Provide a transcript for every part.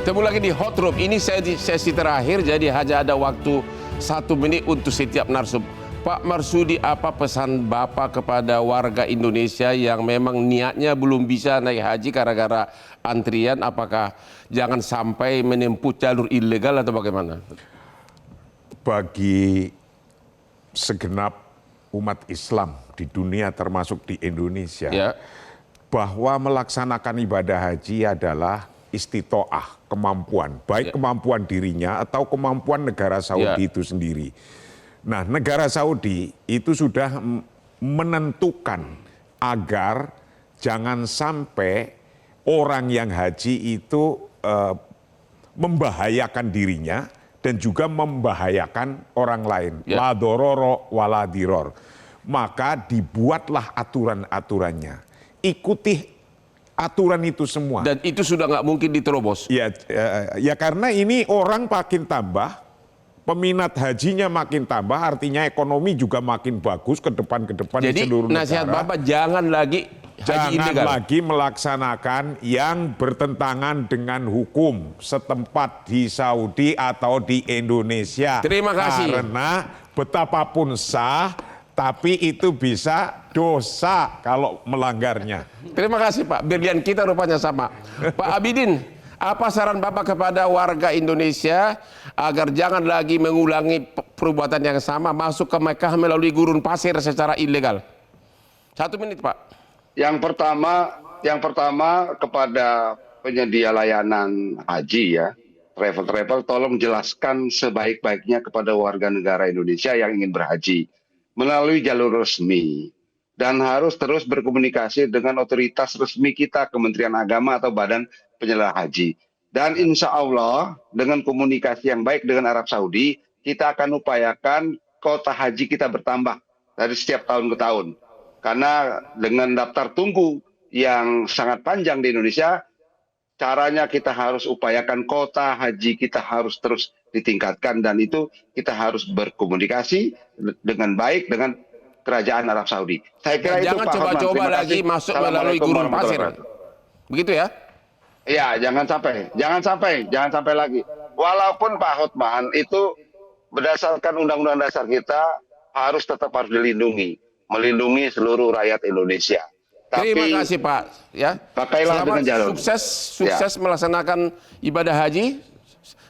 Ketemu lagi di Hot Room. Ini sesi terakhir, jadi hanya ada waktu 1 menit untuk setiap narsum. Pak Marsudi, apa pesan Bapak kepada warga Indonesia yang memang niatnya belum bisa naik haji gara-gara antrian? Apakah jangan sampai menempuh jalur ilegal atau bagaimana? Bagi segenap umat Islam di dunia termasuk di Indonesia, Ya. bahwa melaksanakan ibadah haji adalah istitoah, kemampuan, baik kemampuan dirinya atau kemampuan negara Saudi itu sendiri. Nah, negara Saudi itu sudah menentukan agar jangan sampai orang yang haji itu membahayakan dirinya dan juga membahayakan orang lain. La dororo wala diror. Maka dibuatlah aturan-aturannya. Ikuti aturan itu semua. Dan itu sudah nggak mungkin diterobos. Ya karena ini orang makin tambah, peminat hajinya makin tambah, artinya ekonomi juga makin bagus ke depan di seluruh negara. Jadi nasihat Bapak jangan lagi haji ilegal. Jangan lagi melaksanakan yang bertentangan dengan hukum setempat di Saudi atau di Indonesia. Terima kasih. Karena betapapun sah, tapi itu bisa dosa kalau melanggarnya. Terima kasih Pak, Berlian kita rupanya sama. Pak Abidin, apa saran Bapak kepada warga Indonesia agar jangan lagi mengulangi perbuatan yang sama, masuk ke Mekah melalui gurun pasir secara ilegal? 1 menit Pak. Yang pertama kepada penyedia layanan haji ya, travel tolong jelaskan sebaik-baiknya kepada warga negara Indonesia yang ingin berhaji melalui jalur resmi. Dan harus terus berkomunikasi dengan otoritas resmi kita, Kementerian Agama atau Badan Penyelenggara Haji. Dan insya Allah dengan komunikasi yang baik dengan Arab Saudi, kita akan upayakan kuota haji kita bertambah dari setiap tahun ke tahun. Karena dengan daftar tunggu yang sangat panjang di Indonesia, caranya kita harus upayakan kuota haji kita harus terus ditingkatkan, dan itu kita harus berkomunikasi dengan baik dengan Kerajaan Arab Saudi. Saya kira jangan itu coba-coba lagi masuk melalui gurun pasir. Begitu ya? Iya, jangan sampai lagi. Walaupun Pak Hotman itu berdasarkan Undang-Undang Dasar kita harus dilindungi, melindungi seluruh rakyat Indonesia. Terima kasih Pak. Ya. Pakailah dengan jalur. Sukses melaksanakan ibadah haji,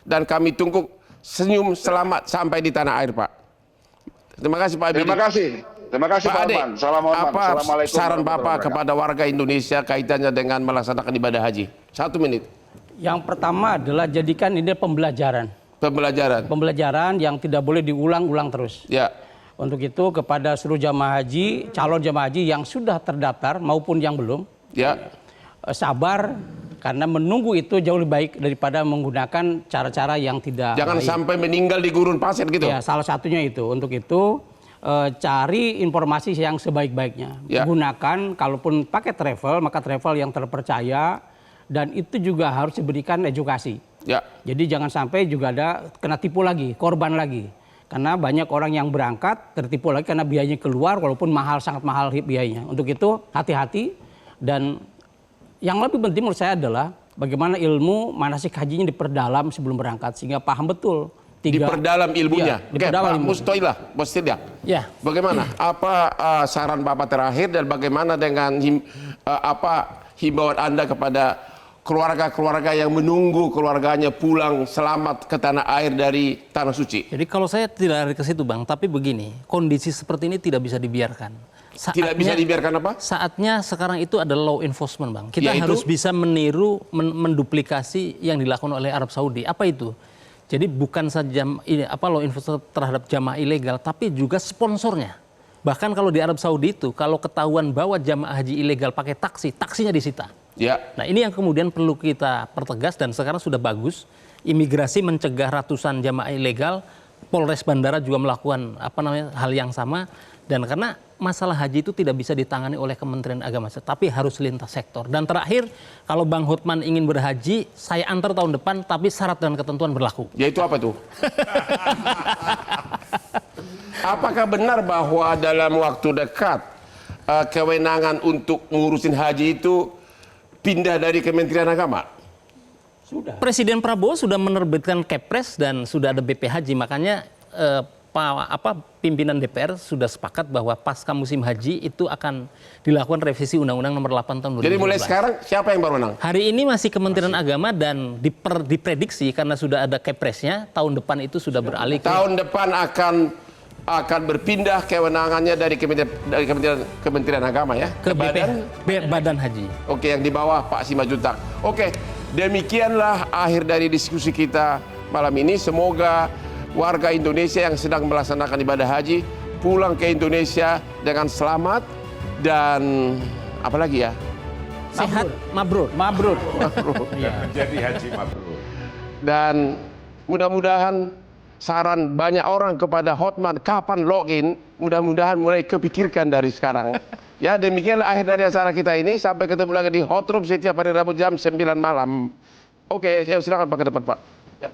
dan kami tunggu senyum selamat sampai di tanah air Pak. Terima kasih Pak Abidin. Terima kasih Pak Ade. Apa saran Bapak kepada warga Indonesia kaitannya dengan melaksanakan ibadah haji? 1 menit. Yang pertama adalah jadikan ini pembelajaran. Pembelajaran yang tidak boleh diulang-ulang terus. Ya. Untuk itu kepada seluruh jamaah haji, calon jamaah haji yang sudah terdaftar maupun yang belum, sabar, karena menunggu itu jauh lebih baik daripada menggunakan cara-cara yang tidak Jangan baik. sampai meninggal di gurun pasir gitu. Ya, salah satunya itu. Untuk itu cari informasi yang sebaik-baiknya. Gunakan, kalaupun pakai travel, maka travel yang terpercaya, dan itu juga harus diberikan edukasi. Jadi jangan sampai juga ada kena tipu lagi, korban lagi. Karena banyak orang yang berangkat tertipu lagi karena biayanya keluar, walaupun mahal, sangat mahal biayanya. Untuk itu hati-hati, dan yang lebih penting menurut saya adalah bagaimana ilmu manasik hajinya diperdalam sebelum berangkat sehingga paham betul. Diperdalam ilmunya. Diperdalam Pak Mustoilah, bagaimana? Apa saran Bapak terakhir, dan bagaimana dengan himbauan Anda kepada keluarga-keluarga yang menunggu keluarganya pulang selamat ke tanah air dari Tanah Suci? Jadi kalau saya tidak lari ke situ Bang, tapi begini, kondisi seperti ini tidak bisa dibiarkan. Tidak bisa dibiarkan apa? Saatnya sekarang itu adalah law enforcement Bang. Kita harus bisa meniru, menduplikasi yang dilakukan oleh Arab Saudi. Apa itu? Jadi bukan saja law enforcement terhadap jamaah ilegal, tapi juga sponsornya. Bahkan kalau di Arab Saudi itu, kalau ketahuan bahwa jamaah haji ilegal pakai taksi, taksinya disita. Nah ini yang kemudian perlu kita pertegas, dan sekarang sudah bagus. Imigrasi mencegah ratusan jamaah ilegal, Polres Bandara juga melakukan hal yang sama. Dan karena masalah haji itu tidak bisa ditangani oleh Kementerian Agama, tapi harus lintas sektor. Dan terakhir, kalau Bang Hotman ingin berhaji, saya antar tahun depan, tapi syarat dan ketentuan berlaku. Yaitu apa tuh? Apakah benar bahwa dalam waktu dekat kewenangan untuk ngurusin haji itu pindah dari Kementerian Agama? Presiden Prabowo sudah menerbitkan Kepres dan sudah ada BP Haji, makanya pimpinan DPR sudah sepakat bahwa pasca musim haji itu akan dilakukan revisi Undang-Undang Nomor 8 Tahun 2012. Jadi mulai sekarang siapa yang berwenang? Hari ini masih Kementerian Agama dan diprediksi karena sudah ada Kepresnya tahun depan itu sudah beralih ke Tahun depan akan berpindah kewenangannya dari Kementerian Agama ya ke Badan Haji. Oke, yang di bawah Pak Simanjuntak. Oke, demikianlah akhir dari diskusi kita malam ini. Semoga warga Indonesia yang sedang melaksanakan ibadah haji pulang ke Indonesia dengan selamat dan apalagi ya? Sehat, mabrur. Menjadi haji mabrur. Dan mudah-mudahan saran banyak orang kepada Hotman kapan login, mudah-mudahan mulai kepikirkan dari sekarang. Ya, demikianlah akhir dari acara kita ini. Sampai ketemu lagi di Hot Room setiap hari Rabu jam 9 malam. Oke, saya silakan Pak ke depan, Pak. Ya.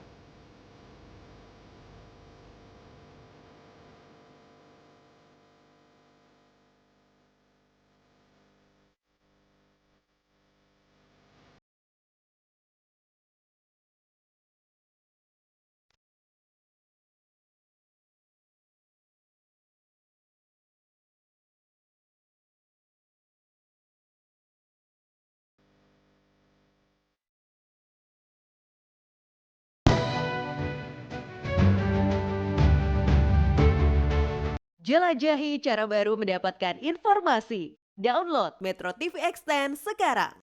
Jelajahi cara baru mendapatkan informasi. Download Metro TV Extend sekarang.